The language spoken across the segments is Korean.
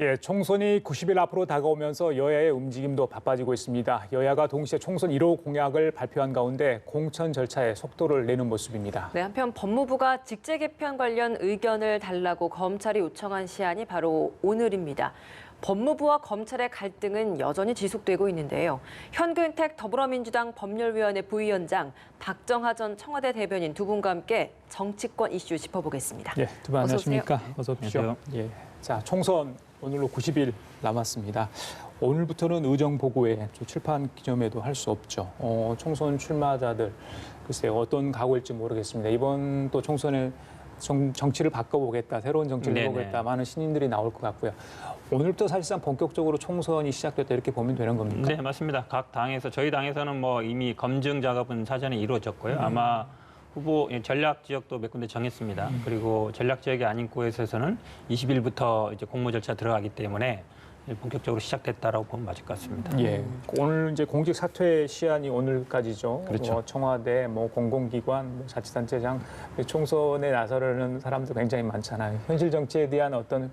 예, 총선이 90일 앞으로 다가오면서 여야의 움직임도 바빠지고 있습니다. 여야가 동시에 총선 1호 공약을 발표한 가운데 공천 절차에 속도를 내는 모습입니다. 네, 한편 법무부가 직제 개편 관련 의견을 달라고 검찰이 요청한 시한이 바로 오늘입니다. 법무부와 검찰의 갈등은 여전히 지속되고 있는데요. 현근택 더불어민주당 법률위원회 부위원장, 박정하 전 청와대 대변인 두 분과 함께 정치권 이슈 짚어보겠습니다. 예, 두 분 안녕하십니까? 오세요. 어서 오십시오. 안녕하세요. 예, 자, 총선 오늘로 90일 남았습니다. 오늘부터는 의정 보고회, 출판 기념회도 할 수 없죠. 총선 출마자들 글쎄요 어떤 각오일지 모르겠습니다. 이번 또 총선에 정치를 바꿔보겠다, 새로운 정치를 해보겠다, 많은 신인들이 나올 것 같고요. 오늘부터 사실상 본격적으로 총선이 시작됐다 이렇게 보면 되는 겁니까? 네, 맞습니다. 각 당에서 저희 당에서는 뭐 이미 검증 작업은 사전에 이루어졌고요. 아마 후보 전략 지역도 몇 군데 정했습니다. 그리고 전략 지역이 아닌 곳에서는 20일부터 이제 공모 절차 들어가기 때문에 본격적으로 시작됐다라고 보면 맞을 것 같습니다. 예, 오늘 이제 공직 사퇴 시한이 오늘까지죠. 그렇죠. 청와대, 공공기관, 자치단체장 총선에 나서려는 사람들 굉장히 많잖아요. 현실 정치에 대한 어떤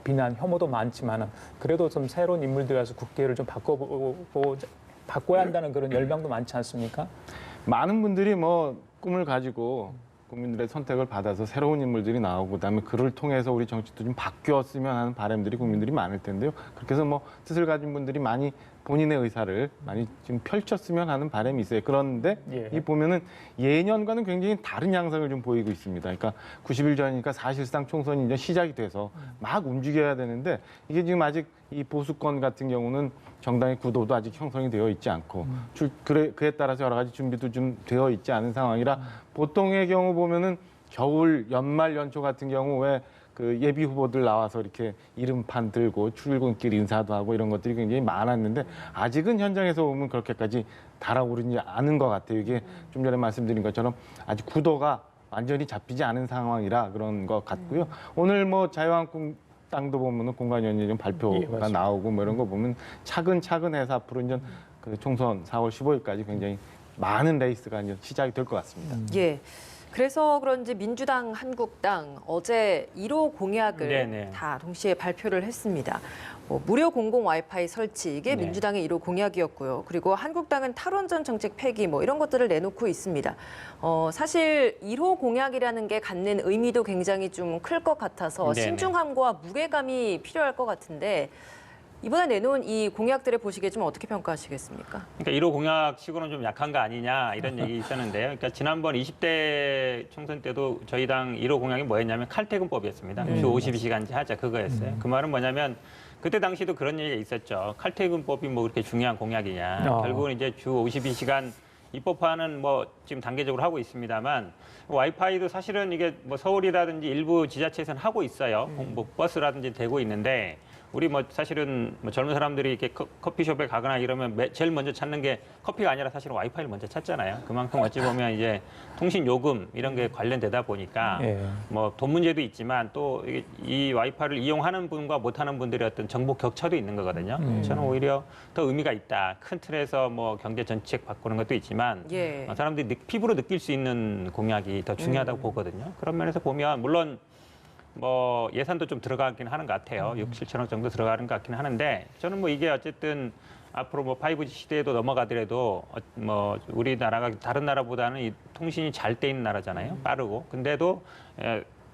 비난, 혐오도 많지만은 그래도 좀 새로운 인물들 와서 국회를 좀 바꿔야 한다는 그런 열망도 많지 않습니까? 많은 분들이 꿈을 가지고 국민들의 선택을 받아서 새로운 인물들이 나오고 그다음에 그를 통해서 우리 정치도 좀 바뀌었으면 하는 바람들이 국민들이 많을 텐데요. 그렇게 해서 뜻을 가진 분들이 많이 본인의 의사를 많이 지금 펼쳤으면 하는 바람이 있어요. 그런데 이 보면은 예년과는 굉장히 다른 양상을 좀 보이고 있습니다. 그러니까 90일 전이니까 사실상 총선이 이제 시작이 돼서 막 움직여야 되는데 이게 지금 아직 이 보수권 같은 경우는 정당의 구도도 아직 형성이 되어 있지 않고 그에 따라서 여러 가지 준비도 좀 되어 있지 않은 상황이라 보통의 경우 보면은 겨울 연말 연초 같은 경우 왜 그 예비 후보들 나와서 이렇게 이름판 들고 출근길 인사도 하고 이런 것들이 굉장히 많았는데 아직은 현장에서 보면 그렇게까지 달아오르지 않은 것 같아요. 이게 좀 전에 말씀드린 것처럼 아직 구도가 완전히 잡히지 않은 상황이라 그런 것 같고요. 오늘 자유한국당도 보면은 공관위원회 좀 발표가 나오고 이런 거 보면 차근차근 해서 앞으로 이제 그 총선 4월 15일까지 굉장히 많은 레이스가 이제 시작이 될 것 같습니다. 예. 그래서 그런지 민주당, 한국당 어제 1호 공약을 다 동시에 발표를 했습니다. 무료 공공 와이파이 설치, 이게 민주당의 1호 공약이었고요. 그리고 한국당은 탈원전 정책 폐기 이런 것들을 내놓고 있습니다. 사실 1호 공약이라는 게 갖는 의미도 굉장히 좀 클 것 같아서 신중함과 무게감이 필요할 것 같은데 이번에 내놓은 이 공약들을 보시기에 좀 어떻게 평가하시겠습니까? 그러니까 1호 공약치고는 좀 약한 거 아니냐 이런 얘기 있었는데요. 그러니까 지난번 20대 총선 때도 저희 당 1호 공약이 뭐였냐면 칼퇴근법이었습니다. 주 52시간제 하자 그거였어요. 그 말은 뭐냐면 그때 당시도 그런 얘기가 있었죠. 칼퇴근법이 그렇게 중요한 공약이냐. 결국은 이제 주 52시간 입법화는 지금 단계적으로 하고 있습니다만 와이파이도 사실은 이게 서울이라든지 일부 지자체에서는 하고 있어요. 버스라든지 되고 있는데 우리 사실은 젊은 사람들이 이렇게 커피숍에 가거나 이러면 제일 먼저 찾는 게 커피가 아니라 사실은 와이파이를 먼저 찾잖아요. 그만큼 어찌 보면 이제 통신 요금 이런 게 관련되다 보니까 돈 문제도 있지만 또 이 와이파이를 이용하는 분과 못하는 분들의 어떤 정보 격차도 있는 거거든요. 저는 오히려 더 의미가 있다. 큰 틀에서 경제 정책 바꾸는 것도 있지만 사람들이 피부로 느낄 수 있는 공약이 더 중요하다고 보거든요. 그런 면에서 보면 물론 예산도 좀 들어가긴 하는 것 같아요. 6, 7천억 정도 들어가는 것 같긴 하는데 저는 이게 어쨌든 앞으로 5G 시대에도 넘어가더라도 우리나라가 다른 나라보다는 이 통신이 잘 돼 있는 나라잖아요. 빠르고. 근데도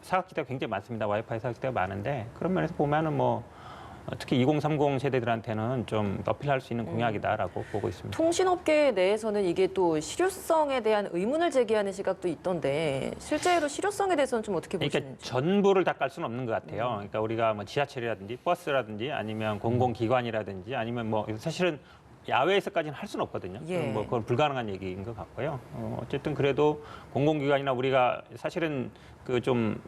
사각지대가 굉장히 많습니다. 와이파이 사각지대가 많은데 그런 면에서 보면은 특히 2030 세대들한테는 좀 어필할 수 있는 공약이다라고 보고 있습니다. 통신업계 내에서는 이게 또 실효성에 대한 의문을 제기하는 시각도 있던데 실제로 실효성에 대해서는 좀 어떻게 보시는지? 그러니까 전부를 다 깔 수는 없는 것 같아요. 그러니까 우리가 지하철이라든지 버스라든지 아니면 공공기관이라든지 아니면 사실은 야외에서까지는 할 수는 없거든요. 그건 불가능한 얘기인 것 같고요. 어쨌든 그래도 공공기관이나 우리가 사실은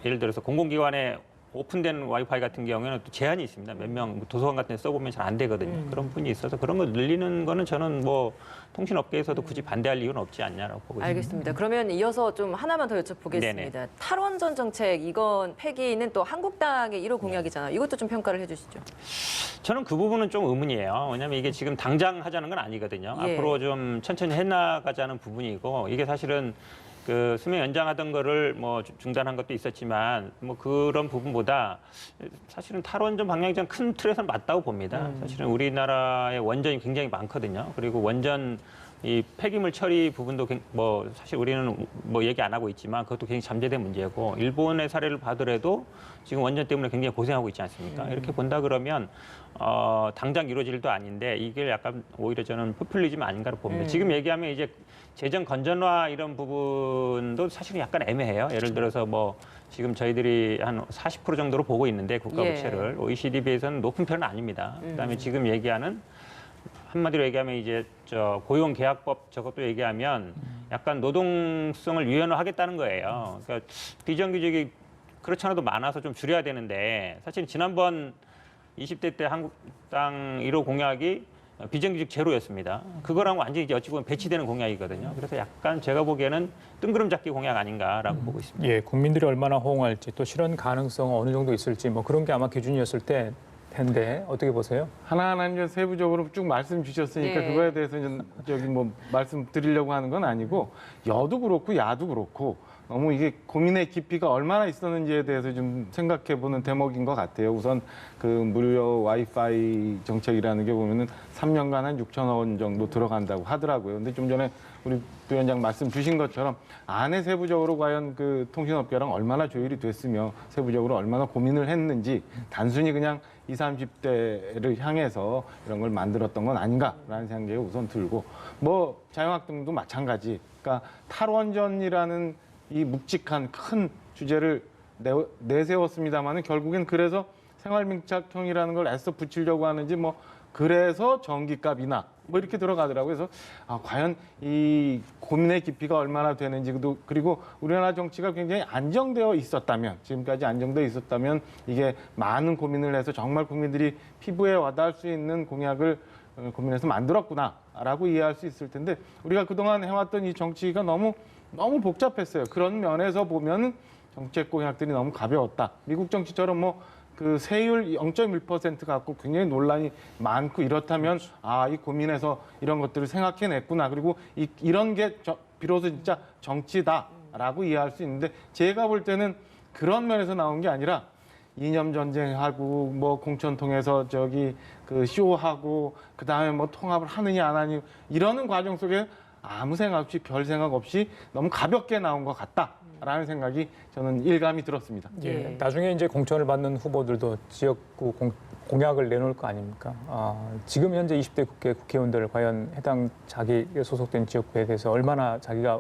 예를 들어서 공공기관에 오픈된 와이파이 같은 경우에는 또 제한이 있습니다. 몇 명 도서관 같은 데 써보면 잘 안 되거든요. 그런 분이 있어서 그런 걸 늘리는 거는 저는 통신업계에서도 굳이 반대할 이유는 없지 않냐라고 보고 있습니다. 알겠습니다. 그러면 이어서 좀 하나만 더 여쭤보겠습니다. 탈원전 정책, 이건 폐기는 또 한국당의 1호 공약이잖아요. 이것도 좀 평가를 해주시죠. 저는 그 부분은 좀 의문이에요. 왜냐하면 이게 지금 당장 하자는 건 아니거든요. 앞으로 좀 천천히 해나가자는 부분이고 이게 사실은 그 수명 연장하던 거를 뭐 중단한 것도 있었지만 뭐 그런 부분보다 사실은 탈원전 방향전 큰 틀에서는 맞다고 봅니다. 사실은 우리나라의 원전이 굉장히 많거든요. 그리고 원전 이 폐기물 처리 부분도 뭐 사실 우리는 뭐 얘기 안 하고 있지만 그것도 굉장히 잠재된 문제고 일본의 사례를 봐더라도 지금 원전 때문에 굉장히 고생하고 있지 않습니까? 이렇게 본다 그러면 당장 이루어질 일도 아닌데 이게 약간 오히려 저는 포퓰리즘 아닌가로 봅니다. 지금 얘기하면 이제 재정 건전화 이런 부분도 사실은 약간 애매해요. 예를 들어서 뭐 지금 저희들이 한 40% 정도로 보고 있는데 국가 부채를 OECD 비해서는 높은 편은 아닙니다. 그다음에 지금 얘기하는 한마디로 얘기하면 이제 저 고용계약법 저것도 얘기하면 약간 노동성을 유연화하겠다는 거예요. 그러니까 비정규직이 그렇지 않아도 많아서 좀 줄여야 되는데 사실 지난번 20대 때 한국당 1호 공약이 비정규직 제로였습니다. 그거랑 완전히 이제 어찌 보면 배치되는 공약이거든요. 그래서 약간 제가 보기에는 뜬구름 잡기 공약 아닌가라고 보고 있습니다. 예, 국민들이 얼마나 호응할지 또 실현 가능성 어느 정도 있을지 뭐 그런 게 아마 기준이었을 텐데 어떻게 보세요? 하나하나 이제 세부적으로 쭉 말씀 주셨으니까 네. 그거에 대해서 이제 저기 뭐 말씀드리려고 하는 건 아니고 여도 그렇고 야도 그렇고 너무 이게 고민의 깊이가 얼마나 있었는지에 대해서 좀 생각해 보는 대목인 것 같아요. 우선 그 무료 와이파이 정책이라는 게 보면은 3년간 한 6천억 원 정도 들어간다고 하더라고요. 근데 좀 전에 우리 부위원장 말씀 주신 것처럼 안에 세부적으로 과연 그 통신업계랑 얼마나 조율이 됐으며 세부적으로 얼마나 고민을 했는지 단순히 그냥 20, 30대를 향해서 이런 걸 만들었던 건 아닌가라는 생각이 우선 들고 뭐 자유한국당도 마찬가지. 그러니까 탈원전이라는 이 묵직한 큰 주제를 내세웠습니다만은 결국엔 그래서 생활밀착형이라는 걸 애써 붙이려고 하는지 뭐 그래서 전기값이나 뭐 이렇게 들어가더라고요. 그래서 과연 이 고민의 깊이가 얼마나 되는지 그리고 우리나라 정치가 굉장히 안정되어 있었다면 지금까지 안정되어 있었다면 이게 많은 고민을 해서 정말 국민들이 피부에 와닿을 수 있는 공약을 고민해서 만들었구나라고 이해할 수 있을 텐데 우리가 그동안 해왔던 이 정치가 너무 복잡했어요. 그런 면에서 보면 정책 공약들이 너무 가벼웠다. 미국 정치처럼 뭐 그 세율 0.1% 갖고 굉장히 논란이 많고 이렇다면 이 고민해서 이런 것들을 생각해냈구나. 그리고 이런 게 비로소 진짜 정치다라고 이해할 수 있는데 제가 볼 때는 그런 면에서 나온 게 아니라 이념 전쟁하고 뭐 공천 통해서 저기 그 쇼하고 그 다음에 뭐 통합을 하느냐 안 하느냐 이러는 과정 속에 아무 생각 없이 별 생각 없이 너무 가볍게 나온 것 같다라는 생각이 저는 일감이 들었습니다. 예, 나중에 이제 공천을 받는 후보들도 지역구 공약을 내놓을 거 아닙니까? 지금 현재 20대 국회의원들 과연 해당 자기에 소속된 지역구에 대해서 얼마나 자기가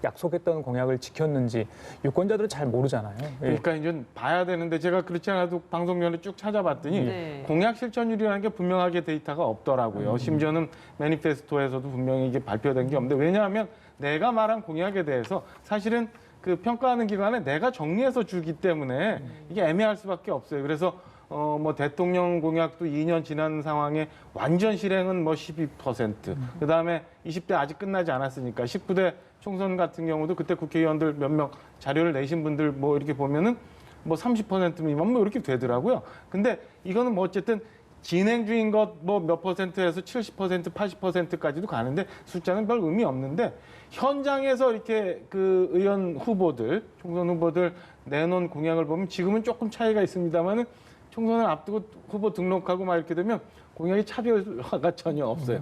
약속했던 공약을 지켰는지 유권자들은 잘 모르잖아요. 예. 그러니까 이제 봐야 되는데 제가 그렇지 않아도 방송 전에 쭉 찾아봤더니 공약 실천율이라는 게 분명하게 데이터가 없더라고요. 심지어는 매니페스토에서도 분명히 이게 발표된 게 없는데 왜냐하면 내가 말한 공약에 대해서 사실은 그 평가하는 기관에 내가 정리해서 주기 때문에 이게 애매할 수밖에 없어요. 그래서 뭐 대통령 공약도 2년 지난 상황에 완전 실행은 뭐 12%. 그다음에 20대 아직 끝나지 않았으니까 19대 총선 같은 경우도 그때 국회의원들 몇 명 자료를 내신 분들 뭐 이렇게 보면은 뭐 30% 미만 뭐 이렇게 되더라고요. 근데 이거는 뭐 어쨌든 진행 중인 것 뭐 몇 %에서 70%, 80%까지도 가는데 숫자는 별 의미 없는데 현장에서 이렇게 그 의원 후보들, 총선 후보들 내놓은 공약을 보면 지금은 조금 차이가 있습니다만은 총선을 앞두고 후보 등록하고 막 이렇게 되면 공약이 차별화가 전혀 없어요.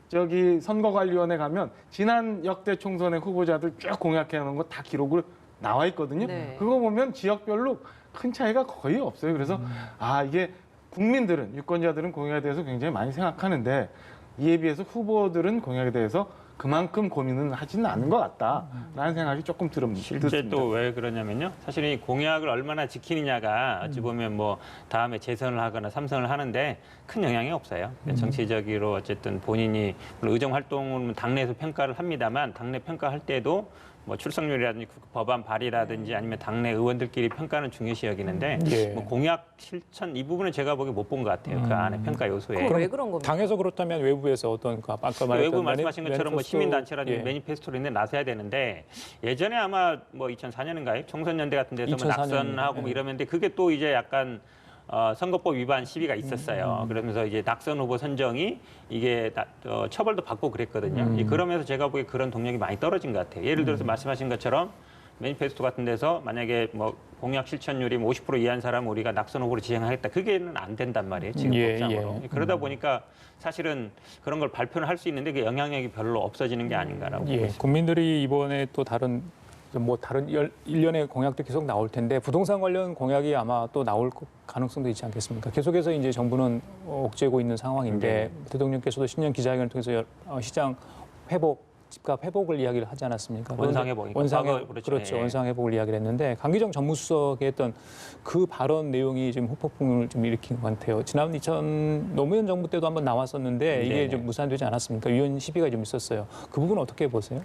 저기 선거관리위원회 가면 지난 역대 총선의 후보자들 쭉 공약해 놓은 거 다 기록으로 나와 있거든요. 네. 그거 보면 지역별로 큰 차이가 거의 없어요. 그래서 이게 국민들은 유권자들은 공약에 대해서 굉장히 많이 생각하는데 이에 비해서 후보들은 공약에 대해서 그만큼 고민은 하지는 않는 것 같다라는 생각이 조금 듭니다. 실제 또 왜 그러냐면요. 사실 이 공약을 얼마나 지키느냐가 어찌 보면 뭐 다음에 재선을 하거나 삼선을 하는데 큰 영향이 없어요. 정치적으로 어쨌든 본인이 물론 의정 활동은 당내에서 평가를 합니다만 당내 평가할 때도 뭐 출석률이라든지 법안 발의라든지 아니면 당내 의원들끼리 평가는 중요시 여기는데 뭐 공약 실천 이 부분은 제가 보기 못 본 것 같아요. 그 안에 평가 요소에. 왜 그런 겁니까? 당에서 그렇다면 외부에서 어떤 아까 말했던 외부 말씀하신 것처럼 뭐 시민단체라든지 예. 매니페스토로 있는 나서야 되는데 예전에 아마 뭐 2004년인가요? 총선연대 같은 데서 뭐 2004년, 낙선하고 뭐 예. 이러는데 그게 또 이제 약간 선거법 위반 시비가 있었어요. 그러면서 이제 낙선 후보 선정이 이게 처벌도 받고 그랬거든요. 그러면서 제가 보기에 그런 동력이 많이 떨어진 것 같아요. 예를 들어서 말씀하신 것처럼 매니페스토 같은 데서 만약에 뭐 공약 실천율이 50% 이하인 사람은 우리가 낙선 후보로 지정하겠다. 그게는 안 된단 말이에요. 지금 법상으로. 그러다 보니까 사실은 그런 걸 발표는 할 수 있는데 그 영향력이 별로 없어지는 게 아닌가라고 보고 있습니다. 국민들이 이번에 또 다른 일련의 공약도 계속 나올 텐데 부동산 관련 공약이 아마 또 나올 가능성도 있지 않겠습니까? 계속해서 이제 정부는 옥죄고 있는 상황인데 대통령께서도 신년 기자회견을 통해서 시장 회복, 집값 회복을 이야기를 하지 않았습니까? 원상 회복이니까. 그렇죠. 원상 회복을 이야기를 했는데 강기정 정무수석이 했던 그 발언 내용이 지금 후폭풍을 좀 일으킨 것 같아요. 지난 노무현 정부 때도 한번 나왔었는데 이게 좀 무산되지 않았습니까? 위헌 시비가 좀 있었어요. 그 부분은 어떻게 보세요?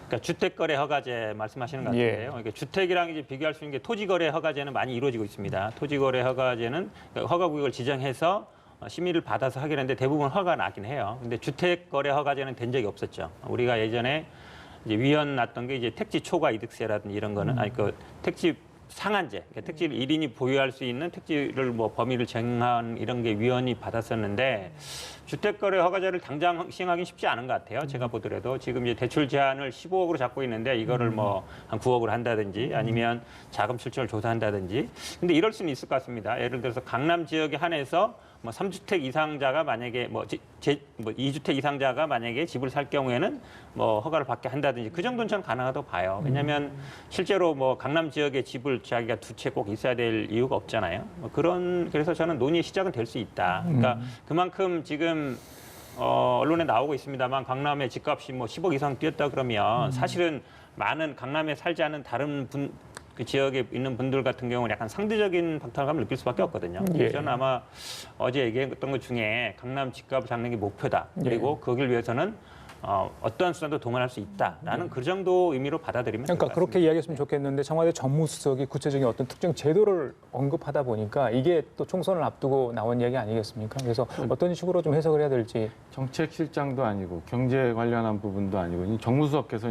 그러니까 주택거래 허가제 말씀하시는 것 같은데요. 그러니까 주택이랑 이제 비교할 수 있는 게 토지거래 허가제는 많이 이루어지고 있습니다. 토지거래 허가제는 허가구역을 지정해서 심의를 받아서 하긴 했는데 대부분 허가가 나긴 해요. 근데 주택거래 허가제는 된 적이 없었죠. 우리가 예전에 이제 위헌 났던 게 이제 택지 초과 이득세라든지 이런 거는 아니 그 택지 상한제, 그러니까 택지를 1인이 보유할 수 있는 택지를 뭐 범위를 정한 이런 게 위헌이 받았었는데 주택거래 허가제를 당장 시행하기는 쉽지 않은 것 같아요. 제가 보더라도 지금 이제 대출 제한을 15억으로 잡고 있는데 이거를 뭐 한 9억으로 한다든지 아니면 자금 출처를 조사한다든지. 근데 이럴 수는 있을 것 같습니다. 예를 들어서 강남 지역에 한해서 뭐 3주택 이상자가 만약에 뭐 2주택 이상자가 만약에 집을 살 경우에는 뭐 허가를 받게 한다든지 그 정도는 저는 가능하다고 봐요. 왜냐하면 실제로 뭐 강남 지역에 집을 자기가 두 채 꼭 있어야 될 이유가 없잖아요. 뭐 그래서 저는 논의의 시작은 될 수 있다. 그러니까 그만큼 지금 언론에 나오고 있습니다만 강남의 집값이 뭐 10억 이상 뛰었다 그러면 사실은 많은 강남에 살지 않은 다른 그 지역에 있는 분들 같은 경우는 약간 상대적인 박탈감을 느낄 수밖에 없거든요. 저는 아마 어제 얘기했던 것 중에 강남 집값을 잡는 게 목표다. 그리고 거기를 위해서는 어떠한 수단도 동원할 수 있다라는 그 정도 의미로 받아들이면 될 것 그러니까 같습니다. 그렇게 이야기했으면 좋겠는데 청와대 정무수석이 구체적인 어떤 특정 제도를 언급하다 보니까 이게 또 총선을 앞두고 나온 이야기 아니겠습니까? 그래서 어떤 식으로 좀 해석을 해야 될지. 정책실장도 아니고 경제 관련한 부분도 아니고 정무수석께서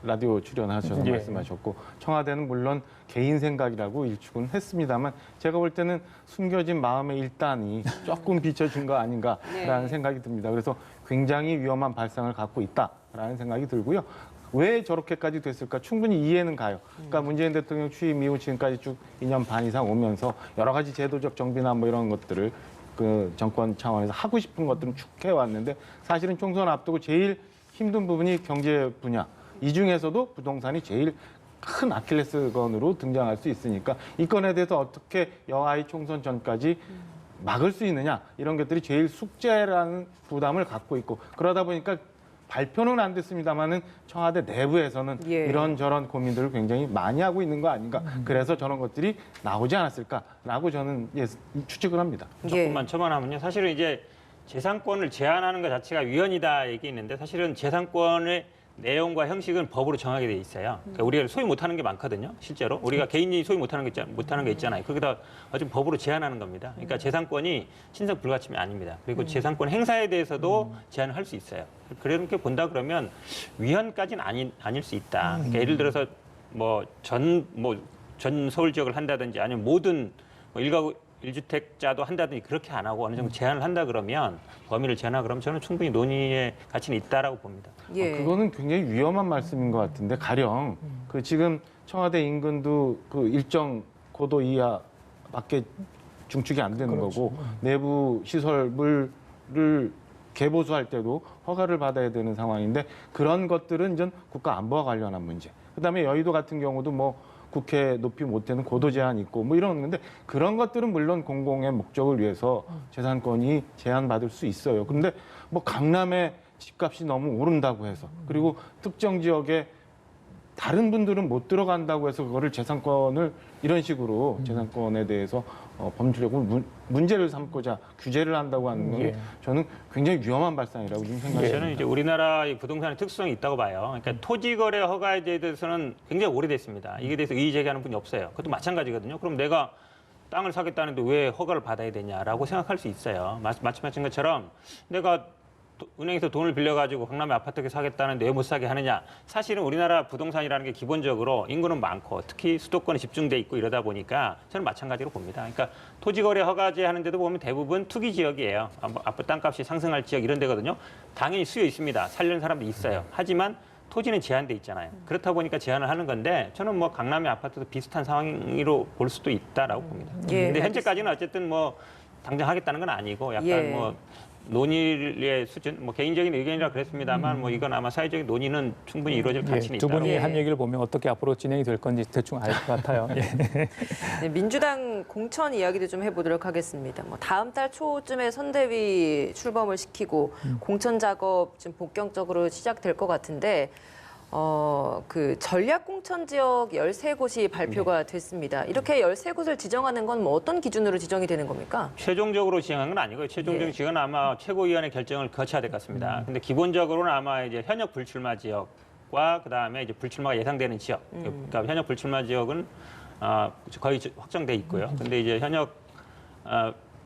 라디오 출연하셔서 말씀하셨고 청와대는 물론 개인 생각이라고 일축은 했습니다만 제가 볼 때는 숨겨진 마음의 일단이 조금 비춰진 거 아닌가라는 생각이 듭니다. 그래서 굉장히 위험한 발상을 갖고 있다라는 생각이 들고요. 왜 저렇게까지 됐을까 충분히 이해는 가요. 그러니까 문재인 대통령 취임 이후 지금까지 쭉 2년 반 이상 오면서 여러 가지 제도적 정비나 뭐 이런 것들을 그 정권 차원에서 하고 싶은 것들은 쭉 해왔는데 사실은 총선 앞두고 제일 힘든 부분이 경제 분야. 이 중에서도 부동산이 제일 큰 아킬레스건으로 등장할 수 있으니까 이 건에 대해서 어떻게 여하의 총선 전까지 막을 수 있느냐 이런 것들이 제일 숙제라는 부담을 갖고 있고 그러다 보니까 발표는 안 됐습니다만은 청와대 내부에서는 이런저런 고민들을 굉장히 많이 하고 있는 거 아닌가. 그래서 저런 것들이 나오지 않았을까라고 저는 추측을 합니다. 조금만 첨언하면요. 사실은 이제 재산권을 제한하는 것 자체가 위헌이다 얘기했는데 사실은 재산권의 내용과 형식은 법으로 정하게 돼 있어요. 그러니까 우리가 소유 못하는 게 많거든요. 실제로 우리가 개인이 소유 못하는 게 있잖아요. 거기다 어차피 법으로 제한하는 겁니다. 그러니까 재산권이 신성 불가침이 아닙니다. 그리고 재산권 행사에 대해서도 제한을 할 수 있어요. 그렇게 본다 그러면 위헌까지는 아닐 수 있다. 그러니까 예를 들어서 전 서울 지역을 한다든지 아니면 모든 일가구 1주택자도 한다든지 그렇게 안 하고 어느 정도 제한을 한다 그러면 범위를 제한하고 그러면 저는 충분히 논의의 가치는 있다라고 봅니다. 그거는 굉장히 위험한 말씀인 것 같은데 가령 그 지금 청와대 인근도 그 일정 고도 이하밖에 중축이 안 되는 거고 내부 시설물을 개보수할 때도 허가를 받아야 되는 상황인데 그런 것들은 전 국가 안보와 관련한 문제. 그다음에 여의도 같은 경우도 국회 높이 못되는 고도 제한이 있고 이런 건데 그런 것들은 물론 공공의 목적을 위해서 재산권이 제한받을 수 있어요. 그런데 강남의 집값이 너무 오른다고 해서 그리고 특정 지역에 다른 분들은 못 들어간다고 해서 그거를 재산권을 이런 식으로 재산권에 대해서 범죄적으로 문제를 삼고자 규제를 한다고 하는 건 저는 굉장히 위험한 발상이라고 좀 생각합니다. 저는 이제 우리나라의 부동산의 특성이 있다고 봐요. 그러니까 토지거래 허가에 대해서는 굉장히 오래됐습니다. 이게 대해서 이의 제기하는 분이 없어요. 그것도 마찬가지거든요. 그럼 내가 땅을 사겠다는데 왜 허가를 받아야 되냐라고 생각할 수 있어요. 말씀하신 것처럼 내가 은행에서 돈을 빌려가지고 강남에 아파트 사겠다는데 왜 못 사게 하느냐. 사실은 우리나라 부동산이라는 게 기본적으로 인구는 많고 특히 수도권에 집중돼 있고 이러다 보니까 저는 마찬가지로 봅니다. 그러니까 토지거래 허가제 하는데도 보면 대부분 투기 지역이에요. 아파트 땅값이 상승할 지역 이런 데거든요. 당연히 수요 있습니다. 살려는 사람도 있어요. 하지만 토지는 제한돼 있잖아요. 그렇다 보니까 제한을 하는 건데 저는 뭐 강남의 아파트도 비슷한 상황으로 볼 수도 있다라고 봅니다. 예, 근데 현재까지는 어쨌든 뭐 당장 하겠다는 건 아니고 약간 뭐 논의의 수준, 뭐 개인적인 의견이라 그랬습니다만 뭐 이건 아마 사회적인 논의는 충분히 이루어질 가치는 두 있다. 분이 한 얘기를 보면 어떻게 앞으로 진행이 될 건지 대충 알 것 같아요. 예. 네, 민주당 공천 이야기도 좀 해보도록 하겠습니다. 뭐 다음 달 초쯤에 선대위 출범을 시키고 공천 작업 좀 본격적으로 시작될 것 같은데 그 전략 공천 지역 13곳이 발표가 됐습니다. 이렇게 13곳을 지정하는 건 뭐 어떤 기준으로 지정이 되는 겁니까? 최종적으로 지정한 건 아니고요. 최종적인 지정은 아마 최고위원회 결정을 거쳐야 될 것 같습니다. 근데 기본적으로는 아마 이제 현역 불출마 지역과 그다음에 이제 불출마가 예상되는 지역. 그러니까 현역 불출마 지역은 거의 확정돼 있고요. 근데 이제 현역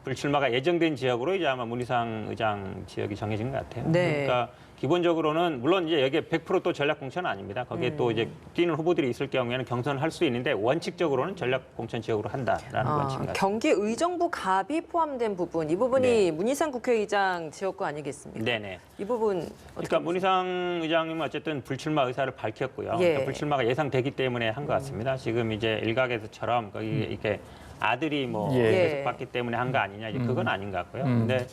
불출마가 예정된 지역으로 이제 아마 문희상 의장 지역이 정해진 것 같아요. 네. 그러니까 기본적으로는 물론 이제 여기에 100% 또 전략 공천은 아닙니다. 거기에 또 이제 뛰는 후보들이 있을 경우에는 경선을 할 수 있는데 원칙적으로는 전략 공천 지역으로 한다라는 원칙입니다. 경기 의정부 갑이 포함된 부분, 이 부분이 문희상 국회의장 지역구 아니겠습니까? 네네. 이 부분 어떻게 그러니까 문희상 의장님은 어쨌든 불출마 의사를 밝혔고요. 예. 그러니까 불출마가 예상되기 때문에 한 것 같습니다. 지금 이제 일각에서처럼 거기 이렇게 아들이 뭐 예. 계속 받기 때문에 한 거 아니냐 이제 그건 아닌 것 같고요. 근데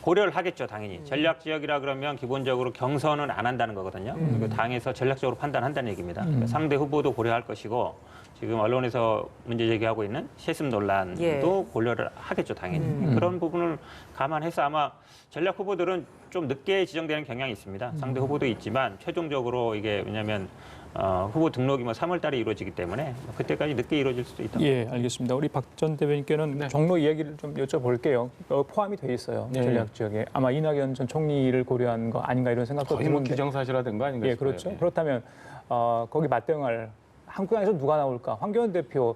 고려를 하겠죠, 당연히. 전략 지역이라 그러면 기본적으로 경선은 안 한다는 거거든요. 그리고 당에서 전략적으로 판단한다는 얘기입니다. 그러니까 상대 후보도 고려할 것이고 지금 언론에서 문제 제기하고 있는 세습 논란도 예. 고려를 하겠죠, 당연히. 그런 부분을 감안해서 아마 전략 후보들은 좀 늦게 지정되는 경향이 있습니다. 상대 후보도 있지만 최종적으로 이게 왜냐하면 후보 등록이 뭐 3월 달에 이루어지기 때문에 그때까지 늦게 이루어질 수도 있다. 예, 알겠습니다. 우리 박 전 대변인께는 종로 이야기를 좀 여쭤볼게요. 포함이 돼 있어요. 네. 전략 지역에. 아마 이낙연 전 총리를 고려한 거 아닌가 이런 생각도 거의 뭐 드는데. 기정사실화된 거 아닌가 예, 싶어요. 그렇죠. 그렇다면 거기 맞대응할 한국당에서 누가 나올까? 황교안 대표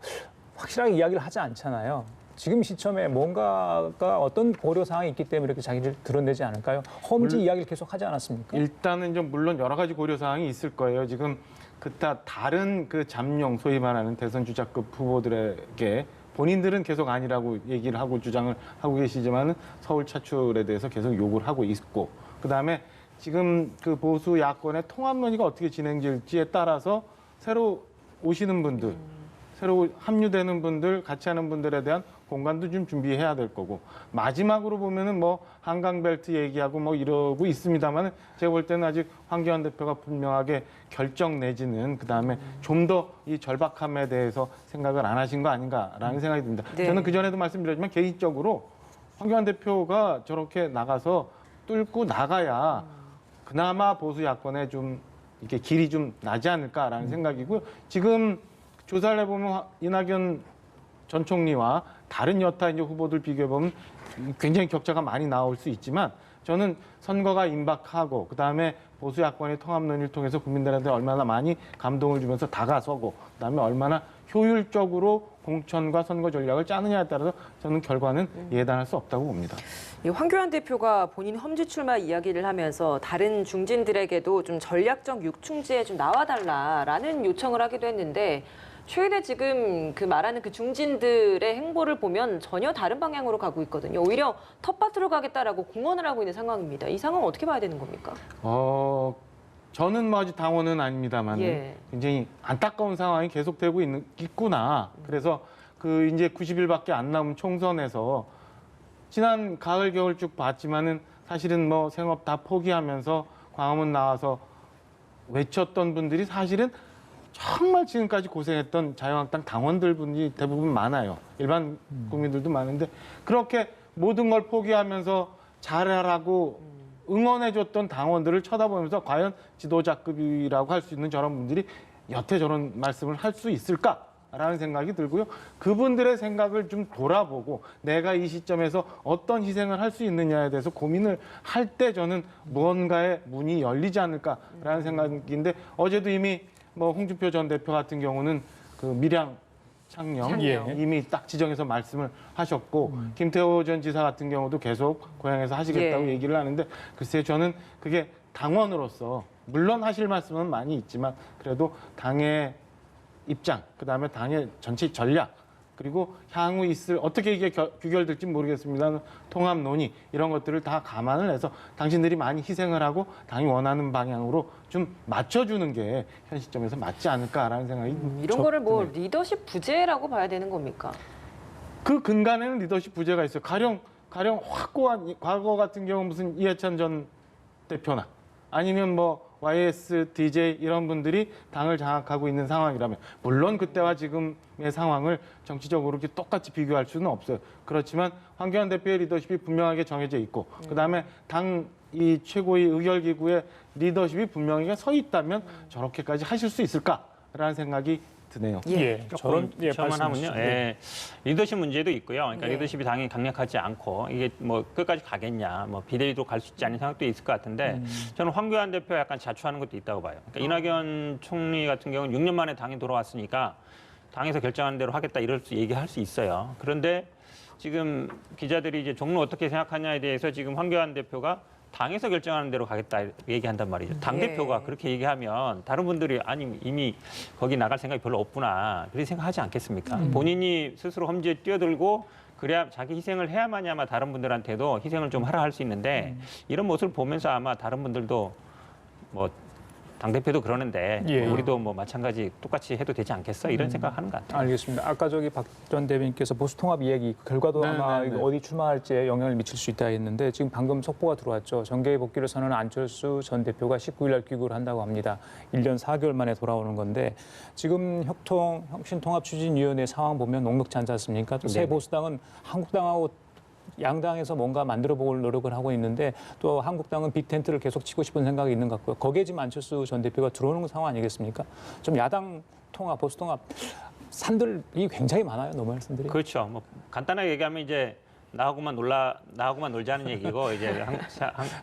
확실하게 이야기를 하지 않잖아요. 지금 시점에 뭔가가 어떤 고려 사항이 있기 때문에 이렇게 자기를 드러내지 않을까요? 험지 이야기를 계속 하지 않았습니까? 일단은 좀 물론 여러 가지 고려 사항이 있을 거예요. 지금 그따 다른 그 잠룡 소위 말하는 대선 주자급 후보들에게 본인들은 계속 아니라고 얘기를 하고 주장을 하고 계시지만은 서울 차출에 대해서 계속 욕을 하고 있고 그다음에 지금 그 보수 야권의 통합 논의가 어떻게 진행될지에 따라서 새로 오시는 분들 새로 합류되는 분들, 같이 하는 분들에 대한 공간도 좀 준비해야 될 거고 마지막으로 보면은 뭐 한강벨트 얘기하고 뭐 이러고 있습니다만은 제가 볼 때는 아직 황교안 대표가 분명하게 결정 내지는 그다음에 좀 더 이 절박함에 대해서 생각을 안 하신 거 아닌가라는 생각이 듭니다. 네. 저는 그 전에도 말씀드렸지만 개인적으로 황교안 대표가 저렇게 나가서 뚫고 나가야 그나마 보수 야권에 좀 이렇게 길이 좀 나지 않을까라는 생각이고요. 지금 조사를 해보면 이낙연 전 총리와 다른 여타 이제 후보들 비교해보면 굉장히 격차가 많이 나올 수 있지만 저는 선거가 임박하고 그다음에 보수 야권의 통합 논의를 통해서 국민들한테 얼마나 많이 감동을 주면서 다가서고 그다음에 얼마나 효율적으로 공천과 선거 전략을 짜느냐에 따라서 저는 결과는 예단할 수 없다고 봅니다. 이 황교안 대표가 본인 험지 출마 이야기를 하면서 다른 중진들에게도 좀 전략적 육충지에 좀 나와달라라는 요청을 하기도 했는데 최근에 지금 그 말하는 그 중진들의 행보를 보면 전혀 다른 방향으로 가고 있거든요. 오히려 텃밭으로 가겠다라고 공언을 하고 있는 상황입니다. 이 상황 어떻게 봐야 되는 겁니까? 저는 뭐 아직 당원은 아닙니다만 예. 굉장히 안타까운 상황이 계속되고 있구나. 그래서 그 이제 90일밖에 안 남은 총선에서 지난 가을 겨울 쭉 봤지만은 사실은 뭐 생업 다 포기하면서 광화문 나와서 외쳤던 분들이 사실은 정말 지금까지 고생했던 자유한국당 당원들 분이 대부분 많아요. 일반 국민들도 많은데 그렇게 모든 걸 포기하면서 잘하라고 응원해줬던 당원들을 쳐다보면서 과연 지도자급이라고 할 수 있는 저런 분들이 여태 저런 말씀을 할 수 있을까라는 생각이 들고요. 그분들의 생각을 좀 돌아보고 내가 이 시점에서 어떤 희생을 할 수 있느냐에 대해서 고민을 할 때 저는 무언가의 문이 열리지 않을까라는 생각인데 어제도 이미 뭐 홍준표 전 대표 같은 경우는 그 밀양 창녕 예. 이미 딱 지정해서 말씀을 하셨고 김태호 전 지사 같은 경우도 계속 고향에서 하시겠다고 예. 얘기를 하는데 글쎄요 저는 그게 당원으로서 물론 하실 말씀은 많이 있지만 그래도 당의 입장 그다음에 당의 전체 전략 그리고 향후 있을 어떻게 이게 규결될지 모르겠습니다. 통합 논의 이런 것들을 다 감안을 해서 당신들이 많이 희생을 하고 당이 원하는 방향으로 좀 맞춰주는 게 현 시점에서 맞지 않을까라는 생각이 이런 거를 뭐 리더십 부재라고 봐야 되는 겁니까? 그 근간에는 리더십 부재가 있어요. 가령 확고한 과거 같은 경우 무슨 이해찬 전 대표나 아니면 뭐 YS, DJ 이런 분들이 당을 장악하고 있는 상황이라면 물론 그때와 지금의 상황을 정치적으로 이렇게 똑같이 비교할 수는 없어요. 그렇지만 황교안 대표의 리더십이 분명하게 정해져 있고 그다음에 당 이 최고위 의결기구의 리더십이 분명하게 서 있다면 저렇게까지 하실 수 있을까라는 생각이 드네요. 예. 저런 저만 하면요. 예. 리더십 문제도 있고요. 그러니까 예. 리더십이 당연히 강력하지 않고 이게 뭐 끝까지 가겠냐, 뭐 비대위로 갈 수 있지 않은 생각도 있을 것 같은데 저는 황교안 대표 약간 자초하는 것도 있다고 봐요. 그러니까 이낙연 총리 같은 경우는 6년 만에 당이 돌아왔으니까 당에서 결정하는 대로 하겠다 이럴 수 얘기할 수 있어요. 그런데 지금 기자들이 이제 종로 어떻게 생각하냐에 대해서 지금 황교안 대표가 당에서 결정하는 대로 가겠다 얘기한단 말이죠. 당대표가 예. 그렇게 얘기하면 다른 분들이 아니 이미 거기 나갈 생각이 별로 없구나 그렇게 생각하지 않겠습니까? 본인이 스스로 험지에 뛰어들고 그래야 자기 희생을 해야만이 아마 다른 분들한테도 희생을 좀 하라 할 수 있는데 이런 모습을 보면서 아마 다른 분들도 뭐 당대표도 그러는데 예. 우리도 뭐 마찬가지 똑같이 해도 되지 않겠어? 이런 생각하는 것 같아요. 알겠습니다. 아까 저기 박 전 대변인께서 보수통합 이야기 그 결과도 네, 아마 네, 네. 어디 출마할지에 영향을 미칠 수 있다 했는데 지금 방금 속보가 들어왔죠. 정계의 복귀를 선언한 안철수 전 대표가 19일 날 귀국을 한다고 합니다. 1년 4개월 만에 돌아오는 건데 지금 혁신통합추진위원회 상황 보면 녹록지 않지 않습니까? 또 새 네. 보수당은 한국당하고 양당에서 뭔가 만들어 볼 노력을 하고 있는데 또 한국당은 빅텐트를 계속 치고 싶은 생각이 있는 것 같고요. 거기에 지금 안철수 전 대표가 들어오는 상황 아니겠습니까? 좀 야당 통합, 보수 통합 산들이 굉장히 많아요. 노멀 산들이. 그렇죠. 뭐 간단하게 얘기하면 이제 나하고만 놀자는 얘기고 이제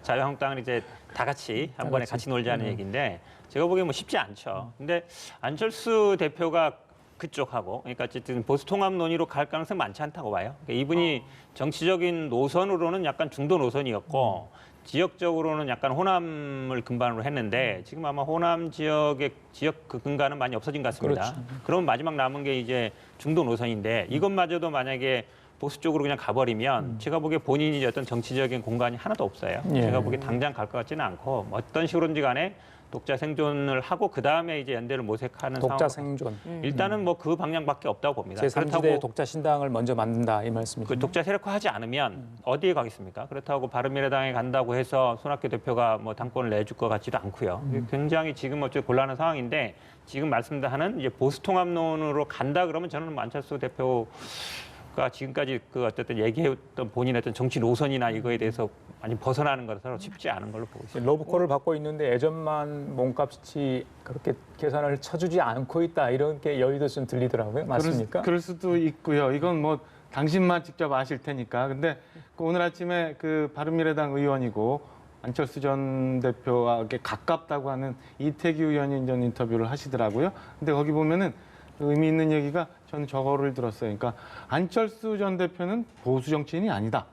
자유한국당은 이제 다 같이 한 번에 같이 놀자는 얘기인데 제가 보기엔 뭐 쉽지 않죠. 근데 안철수 대표가 그쪽하고 그러니까 어쨌든 보수 통합 논의로 갈 가능성 많지 않다고 봐요. 그러니까 이분이 정치적인 노선으로는 약간 중도 노선이었고 지역적으로는 약간 호남을 근반으로 했는데 지금 아마 호남 지역의 지역 그 근간은 많이 없어진 것 같습니다. 그렇죠. 그럼 마지막 남은 게 이제 중도 노선인데 이것마저도 만약에 보수 쪽으로 그냥 가버리면 제가 보기에 본인이 어떤 정치적인 공간이 하나도 없어요. 예. 제가 보기에 당장 갈 것 같지는 않고 어떤 식으로든지 간에 독자 생존을 하고 그 다음에 이제 연대를 모색하는 독자 상황. 생존. 일단은 뭐 그 방향밖에 없다고 봅니다. 제3지대 독자 신당을 먼저 만든다 이 말씀이죠. 그 독자 세력화하지 않으면 어디에 가겠습니까? 그렇다고 바른미래당에 간다고 해서 손학규 대표가 뭐 당권을 내줄 것 같지도 않고요. 굉장히 지금 어째 곤란한 상황인데 지금 말씀하는 이제 보수 통합론으로 간다 그러면 저는 안철수 대표가 지금까지 그 어쨌든 얘기했던 본인의 어떤 정치 노선이나 이거에 대해서 많이 벗어나는 것은 쉽지 않은 걸로 보고 있습니다. 러브콜을 받고 있는데 예전만 몸값이 그렇게 계산을 쳐주지 않고 있다 이런 게 여의도 좀 들리더라고요. 맞습니까? 그럴 수도 있고요. 이건 뭐 당신만 직접 아실 테니까. 근데 그 오늘 아침에 그 바른미래당 의원이고 안철수 전 대표에게 가깝다고 하는 이태규 의원이 전 인터뷰를 하시더라고요. 근데 거기 보면은 의미 있는 얘기가 저는 저거를 들었어요. 그러니까 안철수 전 대표는 보수 정치인이 아니다.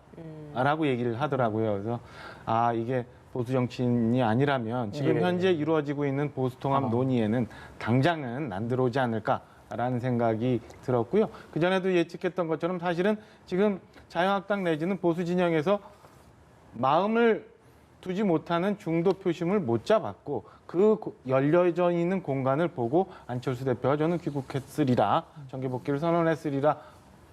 라고 얘기를 하더라고요. 그래서 아 이게 보수 정치인이 아니라면 지금 예. 현재 이루어지고 있는 보수 통합 논의에는 당장은 안 들어오지 않을까라는 생각이 들었고요. 그 전에도 예측했던 것처럼 사실은 지금 자유한국당 내지는 보수 진영에서 마음을 두지 못하는 중도 표심을 못 잡았고 그 열려져 있는 공간을 보고 안철수 대표가 저는 귀국했으리라 정계 복귀를 선언했으리라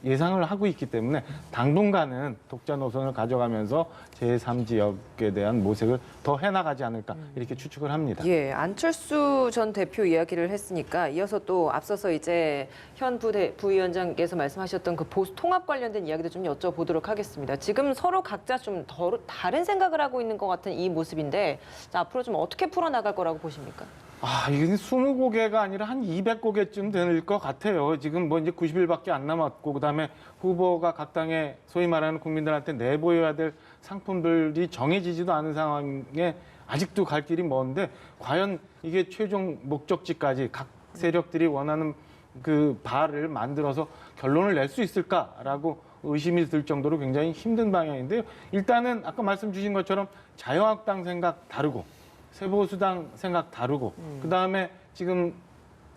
예상을 하고 있기 때문에 당분간은 독자 노선을 가져가면서 제3지역에 대한 모색을 더 해나가지 않을까 이렇게 추측을 합니다. 예, 안철수 전 대표 이야기를 했으니까 이어서 또 앞서서 이제 현 부위원장께서 말씀하셨던 그 보수 통합 관련된 이야기도 좀 여쭤보도록 하겠습니다. 지금 서로 각자 좀 다른 생각을 하고 있는 것 같은 이 모습인데 자, 앞으로 좀 어떻게 풀어나갈 거라고 보십니까? 아, 이게 20곡에가 아니라 한 200곡에쯤 될 것 같아요. 지금 뭐 이제 90일밖에 안 남았고, 그다음에 후보가 각 당에 소위 말하는 국민들한테 내보여야 될 상품들이 정해지지도 않은 상황에 아직도 갈 길이 먼데, 과연 이게 최종 목적지까지 각 세력들이 원하는 그 바를 만들어서 결론을 낼 수 있을까라고 의심이 들 정도로 굉장히 힘든 방향인데요. 일단은 아까 말씀 주신 것처럼 자유한국당 생각 다르고 세보수당 생각 다르고 그다음에 지금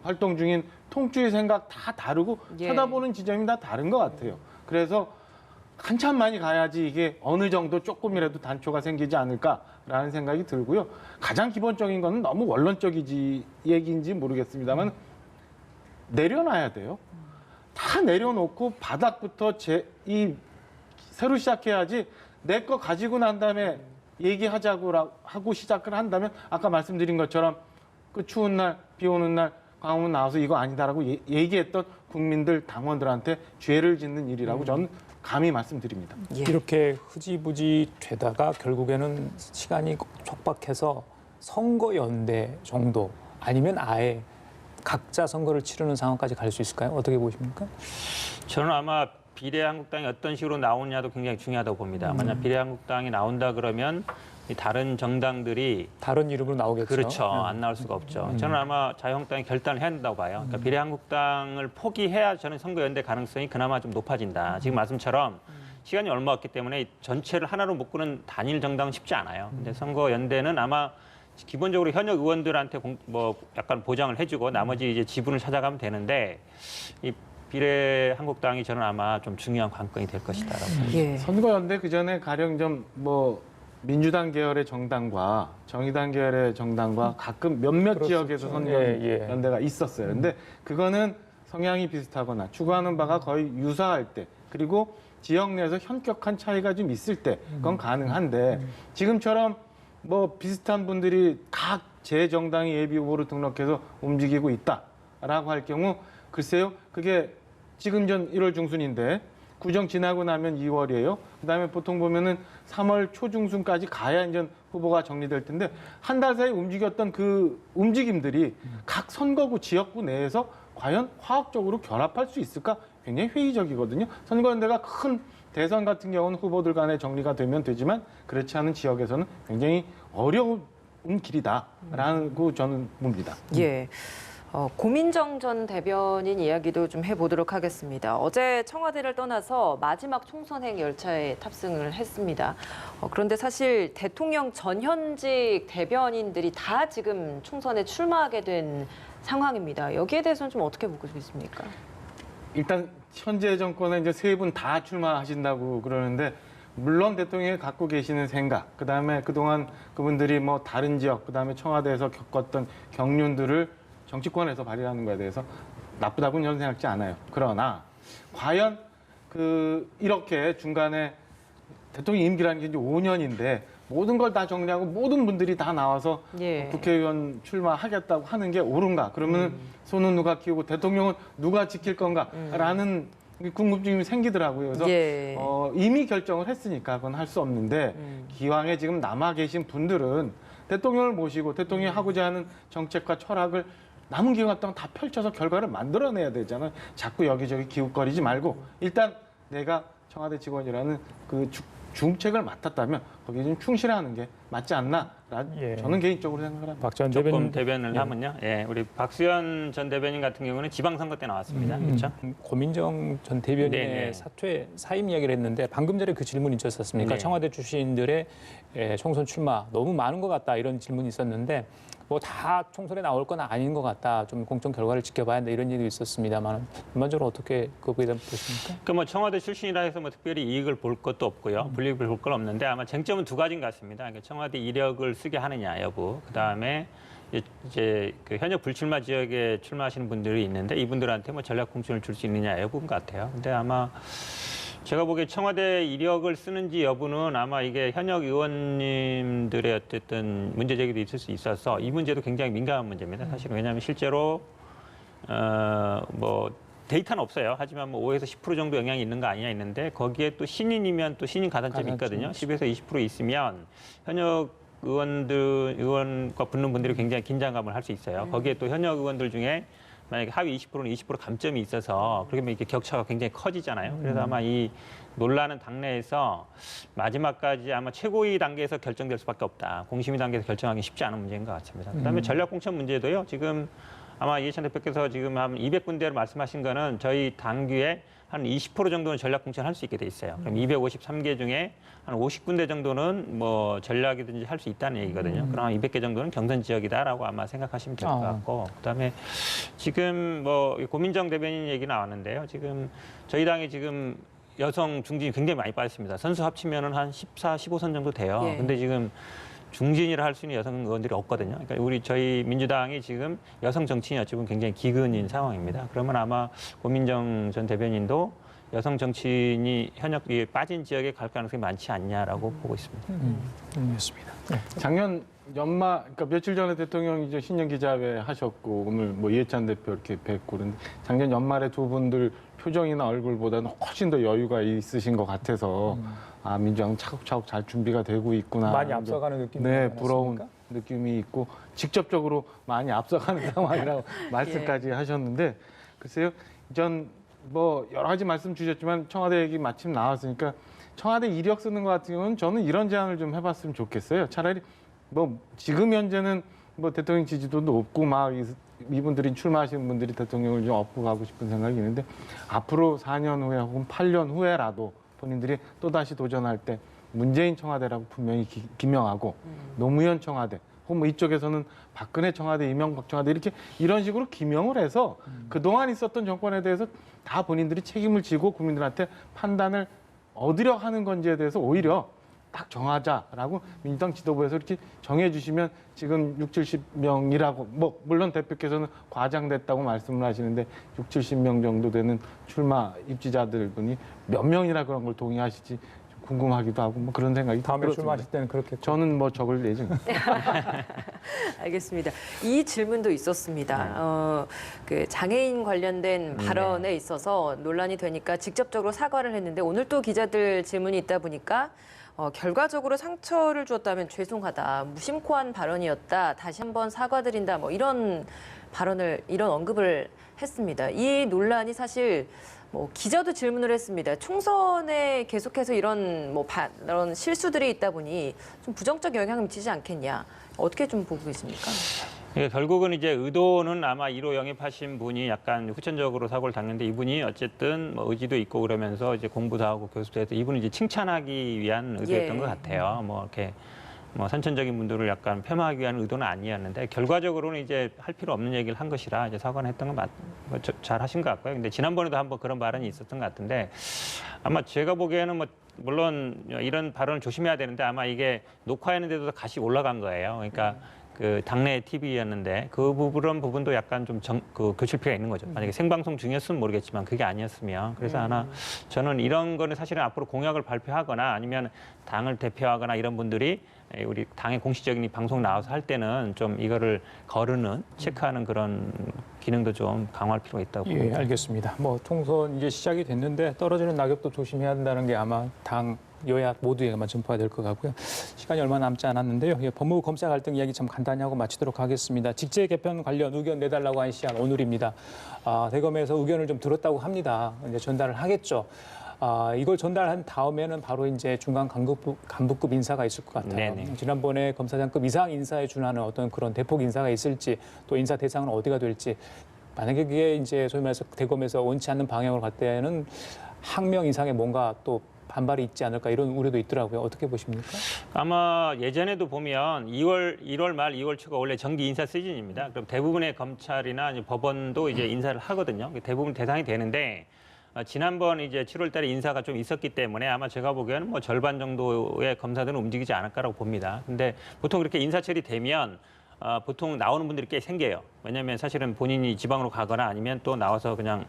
활동 중인 통주의 생각 다 다르고 예. 쳐다보는 지점이 다 다른 것 같아요. 그래서 한참 많이 가야지 이게 어느 정도 조금이라도 단초가 생기지 않을까라는 생각이 들고요. 가장 기본적인 거는 너무 원론적이지 얘기인지 모르겠습니다만 내려놔야 돼요. 다 내려놓고 바닥부터 새로 시작해야지 내 거 가지고 난 다음에 얘기하자고 하고 시작을 한다면 아까 말씀드린 것처럼 그 추운 날, 비 오는 날 광화문 나와서 이거 아니다라고 얘기했던 국민들, 당원들한테 죄를 짓는 일이라고 저는 감히 말씀드립니다. 예. 이렇게 흐지부지 되다가 결국에는 시간이 촉박해서 선거연대 정도 아니면 아예 각자 선거를 치르는 상황까지 갈 수 있을까요? 어떻게 보십니까? 저는 아마 비례한국당이 어떤 식으로 나오느냐도 굉장히 중요하다고 봅니다. 만약 비례한국당이 나온다 그러면 이 다른 정당들이 다른 이름으로 나오겠죠. 그렇죠. 안 나올 수가 없죠. 저는 아마 자유한국당이 결단을 해야 된다고 봐요. 그러니까 비례한국당을 포기해야 저는 선거연대 가능성이 그나마 좀 높아진다. 지금 말씀처럼 시간이 얼마 없기 때문에 전체를 하나로 묶는 단일 정당은 쉽지 않아요. 근데 선거연대는 아마 기본적으로 현역 의원들한테 약간 보장을 해주고 나머지 이제 지분을 찾아가면 되는데 이 비례한국당이 저는 아마 좀 중요한 관건이 될 것이다라고 봅니다. 예. 선거연대 그 전에 가령 좀 민주당 계열의 정당과 정의당 계열의 정당과 가끔 몇몇 그렇죠. 지역에서 선거연대가 예. 있었어요. 근데 그거는 성향이 비슷하거나 추구하는 바가 거의 유사할 때 그리고 지역 내에서 현격한 차이가 좀 있을 때 그건 가능한데 지금처럼 비슷한 분들이 각 제 정당이 예비 후보로 등록해서 움직이고 있다라고 할 경우 글쎄요 그게 지금 전 1월 중순인데 구정 지나고 나면 2월이에요. 그다음에 보통 보면은 3월 초중순까지 가야 이제 후보가 정리될 텐데 한 달 사이 움직였던 그 움직임들이 각 선거구 지역구 내에서 과연 화학적으로 결합할 수 있을까 굉장히 회의적이거든요. 선거연대가 큰 대선 같은 경우는 후보들 간에 정리가 되면 되지만 그렇지 않은 지역에서는 굉장히 어려운 길이다라고 저는 봅니다. 예. 고민정 전 대변인 이야기도 좀 해보도록 하겠습니다. 어제 청와대를 떠나서 마지막 총선행 열차에 탑승을 했습니다. 그런데 사실 대통령 전현직 대변인들이 다 지금 총선에 출마하게 된 상황입니다. 여기에 대해서는 좀 어떻게 보고 계십니까? 일단 현재 정권에 이제 세 분 다 출마하신다고 그러는데 물론 대통령이 갖고 계시는 생각, 그다음에 그동안 그분들이 다른 지역, 그다음에 청와대에서 겪었던 경륜들을 정치권에서 발휘하는 거에 대해서 나쁘다고는 저는 생각지 않아요. 그러나 과연 이렇게 중간에 대통령 임기라는 게 이제 5년인데 모든 걸 다 정리하고 모든 분들이 다 나와서 예. 국회의원 출마하겠다고 하는 게 옳은가? 그러면 손은 누가 키우고 대통령은 누가 지킬 건가?라는 궁금증이 생기더라고요. 그래서 예. 이미 결정을 했으니까 그건 할 수 없는데 기왕에 지금 남아 계신 분들은 대통령을 모시고 대통령이 하고자 하는 정책과 철학을 남은 기간 동안 다 펼쳐서 결과를 만들어내야 되잖아요. 자꾸 여기저기 기웃거리지 말고 일단 내가 청와대 직원이라는 그 중책을 맡았다면 거기에 좀 충실하는 게 맞지 않나? 저는 개인적으로 생각을 합니다. 박 전 조금 대변을 하면요. 예, 우리 박수현 전 대변인 같은 경우는 지방선거 때 나왔습니다. 그렇죠? 고민정 전 대변인의 네네. 사퇴 사임 이야기를 했는데 방금 전에 그 질문이 있었습니까? 네. 청와대 출신들의 총선 출마 너무 많은 것 같다 이런 질문이 있었는데 다 총선에 나올 건 아닌 것 같다. 좀 공정 결과를 지켜봐야 한다 이런 얘기도 있었습니다만 전반적으로 어떻게 그거에 대한 보십니까? 그러니까 청와대 출신이라 해서 특별히 이익을 볼 것도 없고요. 불이익을 볼 건 없는데 아마 쟁점은 두 가지인 것 같습니다. 그러니까 청와대 이력을 쓰게 하느냐 여부. 그다음에 이제 그 현역 불출마 지역에 출마하시는 분들이 있는데 이분들한테 전략 공천을 줄 수 있느냐 여부인 것 같아요. 근데 아마 제가 보기에 청와대 이력을 쓰는지 여부는 아마 이게 현역 의원님들의 어쨌든 문제 제기도 있을 수 있어서 이 문제도 굉장히 민감한 문제입니다. 사실은 왜냐하면 실제로 데이터는 없어요. 하지만 5에서 10% 정도 영향이 있는 거 아니냐 있는데 거기에 또 신인이면 또 신인 가산점이 있거든요. 10에서 20% 있으면 현역 의원과 붙는 분들이 굉장히 긴장감을 할 수 있어요. 거기에 또 현역 의원들 중에 만약에 하위 20%는 20% 감점이 있어서 그러면 이렇게 격차가 굉장히 커지잖아요. 그래서 아마 이 논란은 당내에서 마지막까지 아마 최고위 단계에서 결정될 수밖에 없다. 공심위 단계에서 결정하기 쉽지 않은 문제인 것 같습니다. 그다음에 전략공천 문제도요. 지금 아마 이해찬 대표께서 지금 한 200군데를 말씀하신 거는 저희 당규에 한 20% 정도는 전략 공천할 수 있게 돼 있어요. 그럼 253개 중에 한 50군데 정도는 뭐 전략이든지 할 수 있다는 얘기거든요. 그럼 한 200개 정도는 경선 지역이다라고 아마 생각하시면 될 것 같고, 그다음에 지금 뭐 고민정 대변인 얘기 나왔는데요. 지금 저희 당이 지금 여성 중진이 굉장히 많이 빠졌습니다. 선수 합치면은 한 14, 15선 정도 돼요. 예. 근데 지금 중진이라 할 수 있는 여성 의원들이 없거든요. 그러니까 저희 민주당이 지금 여성 정치인이 어찌 보면 굉장히 기근인 상황입니다. 그러면 아마 고민정 전 대변인도 여성 정치인이 현역에 빠진 지역에 갈 가능성이 많지 않냐라고 보고 있습니다. 알겠습니다. 네. 작년 연말, 그러니까 며칠 전에 대통령 이제 신년 기자회 하셨고 오늘 뭐 이해찬 대표 이렇게 뵙고 그런데 작년 연말에 두 분들 표정이나 얼굴보다는 훨씬 더 여유가 있으신 것 같아서 아 민주당 차곡차곡 잘 준비가 되고 있구나. 많이 앞서가는 느낌이 네, 많았습니까? 부러운 느낌이 있고 직접적으로 많이 앞서가는 상황이라고 말씀까지 하셨는데 글쎄요, 전 뭐 여러 가지 말씀 주셨지만 청와대 얘기 마침 나왔으니까 청와대 이력 쓰는 것 같은 경우는 저는 이런 제안을 좀 해봤으면 좋겠어요. 차라리 뭐 지금 현재는 뭐 대통령 지지도도 높고 막 이분들이 출마하시는 분들이 대통령을 좀 업고 가고 싶은 생각이 있는데 앞으로 4년 후에 혹은 8년 후에라도 본인들이 또다시 도전할 때 문재인 청와대라고 분명히 기명하고 노무현 청와대 혹은 뭐 이쪽에서는 박근혜 청와대, 이명박 청와대 이렇게 이런 식으로 기명을 해서 그동안 있었던 정권에 대해서 다 본인들이 책임을 지고 국민들한테 판단을 얻으려 하는 건지에 대해서 오히려 딱 정하자라고 민주당 지도부에서 이렇게 정해주시면 지금 60-70명이라고 뭐 물론 대표께서는 과장됐다고 말씀을 하시는데 60-70명 정도 되는 출마 입지자들 분이 몇 명이나 그런 걸 동의하실지 궁금하기도 하고 뭐 그런 생각이 다음에 들었습니다. 출마하실 때는 그렇게 저는 뭐 적을 예정입니다. 알겠습니다. 이 질문도 있었습니다. 그 장애인 관련된 발언에 있어서 논란이 되니까 직접적으로 사과를 했는데 오늘 또 기자들 질문이 있다 보니까 결과적으로 상처를 주었다면 죄송하다, 무심코한 발언이었다, 다시 한번 사과드린다, 뭐 이런 이런 언급을 했습니다. 이 논란이 사실 뭐 기자도 질문을 했습니다. 총선에 계속해서 이런 이런 실수들이 있다 보니 좀 부정적 영향을 미치지 않겠냐? 어떻게 좀 보고 계십니까? 결국은 이제 의도는 아마 1호 영입하신 분이 약간 후천적으로 사고를 당했는데 이분이 어쨌든 뭐 의지도 있고 그러면서 이제 공부도 하고 교수도 해서 이분을 이제 칭찬하기 위한 의도였던 것 같아요. 뭐 이렇게 뭐 선천적인 분들을 약간 폄하하기 위한 의도는 아니었는데 결과적으로는 이제 할 필요 없는 얘기를 한 것이라 이제 사과는 했던 건 잘 하신 것 같고요. 근데 지난번에도 한번 그런 발언이 있었던 것 같은데 아마 제가 보기에는 뭐 물론 이런 발언을 조심해야 되는데 아마 이게 녹화했는데도 다시 올라간 거예요. 그러니까 그 당내 TV였는데 그런 부분도 약간 좀 교칠 필요가 있는 거죠. 만약에 생방송 중이었으면 모르겠지만 그게 아니었으면 그래서 하나 저는 이런 거는 사실은 앞으로 공약을 발표하거나 아니면 당을 대표하거나 이런 분들이 우리 당의 공식적인 방송 나와서 할 때는 좀 이거를 거르는 체크하는 그런 기능도 좀 강화할 필요가 있다고 봅니다. 예, 알겠습니다. 뭐 총선 이제 시작이 됐는데 떨어지는 낙엽도 조심해야 한다는 게 아마 당 여야 모두에게만 전파가 될 것 같고요. 시간이 얼마 남지 않았는데요. 예, 법무부 검사 갈등 이야기 참 간단히 하고 마치도록 하겠습니다. 직제 개편 관련 의견 내달라고 한 시한 오늘입니다. 대검에서 의견을 좀 들었다고 합니다. 이제 전달을 하겠죠. 이걸 전달한 다음에는 바로 이제 중간 간부급 인사가 있을 것 같아요. 네네. 지난번에 검사장급 이상 인사에 준하는 어떤 그런 대폭 인사가 있을지 또 인사 대상은 어디가 될지 만약에 그게 이제 소위 말해서 대검에서 원치 않는 방향으로 갈 때는 항명 이상의 뭔가 또 반발이 있지 않을까 이런 우려도 있더라고요. 어떻게 보십니까? 아마 예전에도 보면 1월 말 2월 초가 원래 정기 인사 시즌입니다. 그럼 대부분의 검찰이나 이제 법원도 이제 인사를 하거든요. 대부분 대상이 되는데 지난번 이제 7월 달에 인사가 좀 있었기 때문에 아마 제가 보기에는 뭐 절반 정도의 검사들은 움직이지 않을까라고 봅니다. 근데 보통 그렇게 인사 처리되면 보통 나오는 분들이 꽤 생겨요. 왜냐하면 사실은 본인이 지방으로 가거나 아니면 또 나와서 그냥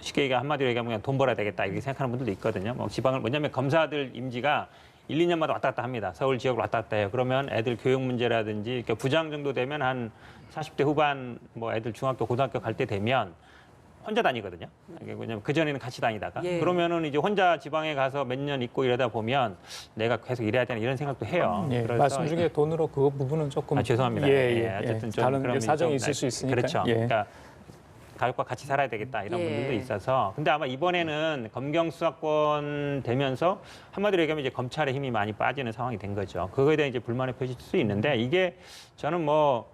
쉽게 얘기하면 한마디로 얘기하면 그냥 돈 벌어야 되겠다 이렇게 생각하는 분들도 있거든요. 뭐 지방을 왜냐하면 검사들 임기가 1, 2년마다 왔다 갔다 합니다. 서울 지역으로 왔다 갔다 해요. 그러면 애들 교육 문제라든지 그러니까 부장 정도 되면 한 40대 후반 뭐 애들 중학교, 고등학교 갈 때 되면 혼자 다니거든요. 왜냐면 그전에는 같이 다니다가. 예. 그러면은 이제 혼자 지방에 가서 몇 년 있고 이러다 보면 내가 계속 일해야 되나 이런 생각도 해요. 예, 그래서 말씀 중에 돈으로 그 부분은 조금 죄송합니다. 어쨌든 다른 사정이 있을 수 있으니까. 그렇죠. 예. 그러니까 가족과 같이 살아야 되겠다 이런 분들도 있어서 근데 아마 이번에는 검경 수사권 되면서 한마디로 얘기하면 이제 검찰의 힘이 많이 빠지는 상황이 된 거죠. 그거에 대한 이제 불만을 표실 수 있는데 이게 저는 뭐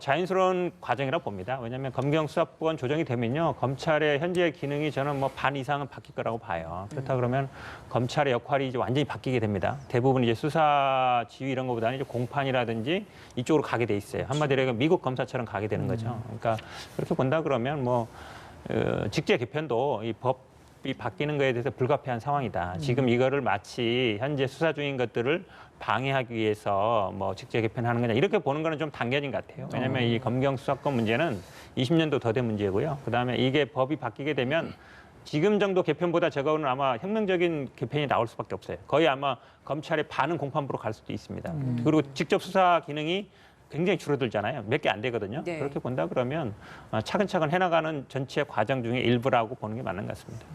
자연스러운 과정이라고 봅니다. 왜냐하면 검경 수사권 조정이 되면요, 검찰의 현재 기능이 저는 뭐 반 이상은 바뀔 거라고 봐요. 그렇다 그러면 검찰의 역할이 이제 완전히 바뀌게 됩니다. 대부분 이제 수사 지휘 이런 것보다는 이제 공판이라든지 이쪽으로 가게 돼 있어요. 한마디로 미국 검사처럼 가게 되는 거죠. 그러니까 그렇게 본다 그러면 뭐 직제 개편도 이 법이 바뀌는 거에 대해서 불가피한 상황이다. 지금 이거를 마치 현재 수사 중인 것들을 방해하기 위해서 뭐 직제 개편하는 거냐 이렇게 보는 거는 좀 당연인 것 같아요. 왜냐하면 이 검경 수사권 문제는 20년도 더 된 문제고요. 그다음에 이게 법이 바뀌게 되면 지금 정도 개편보다 저거는 아마 혁명적인 개편이 나올 수밖에 없어요. 거의 아마 검찰의 반은 공판부로 갈 수도 있습니다. 그리고 직접 수사 기능이 굉장히 줄어들잖아요. 몇 개 안 되거든요. 네. 그렇게 본다 그러면 차근차근 해나가는 전체 과정 중에 일부라고 보는 게 맞는 것 같습니다.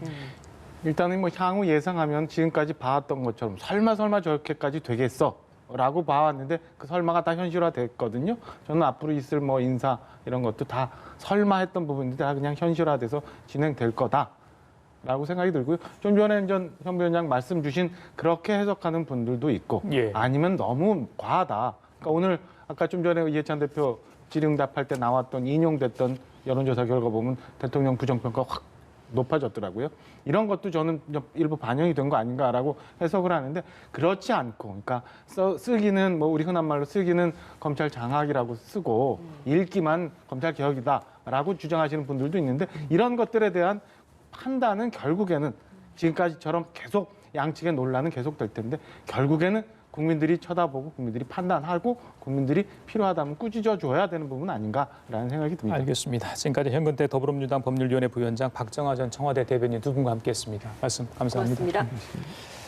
일단은 뭐 향후 예상하면 지금까지 봐왔던 것처럼 설마 저렇게까지 되겠어라고 봐왔는데 그 설마가 다 현실화됐거든요. 저는 앞으로 있을 뭐 인사 이런 것도 다 설마 했던 부분들이 다 그냥 현실화돼서 진행될 거다라고 생각이 들고요. 좀 전에 현 위원장 말씀 주신 그렇게 해석하는 분들도 있고 예. 아니면 너무 과하다. 그러니까 오늘 아까 좀 전에 이해찬 대표 질의응답할 때 나왔던 인용됐던 여론조사 결과 보면 대통령 부정평가 확 높아졌더라고요. 이런 것도 저는 일부 반영이 된 거 아닌가라고 해석을 하는데 그렇지 않고, 그러니까 쓰기는 뭐 우리 흔한 말로 쓰기는 검찰 장악이라고 쓰고 읽기만 검찰 개혁이다라고 주장하시는 분들도 있는데 이런 것들에 대한 판단은 결국에는 지금까지처럼 계속 양측의 논란은 계속될 텐데 결국에는 국민들이 쳐다보고 국민들이 판단하고 국민들이 필요하다면 꾸짖어 줘야 되는 부분 아닌가라는 생각이 듭니다. 알겠습니다. 지금까지 현근태 더불어민주당 법률위원회 부위원장, 박정하 전 청와대 대변인 두 분과 함께했습니다. 말씀 감사합니다. 고맙습니다.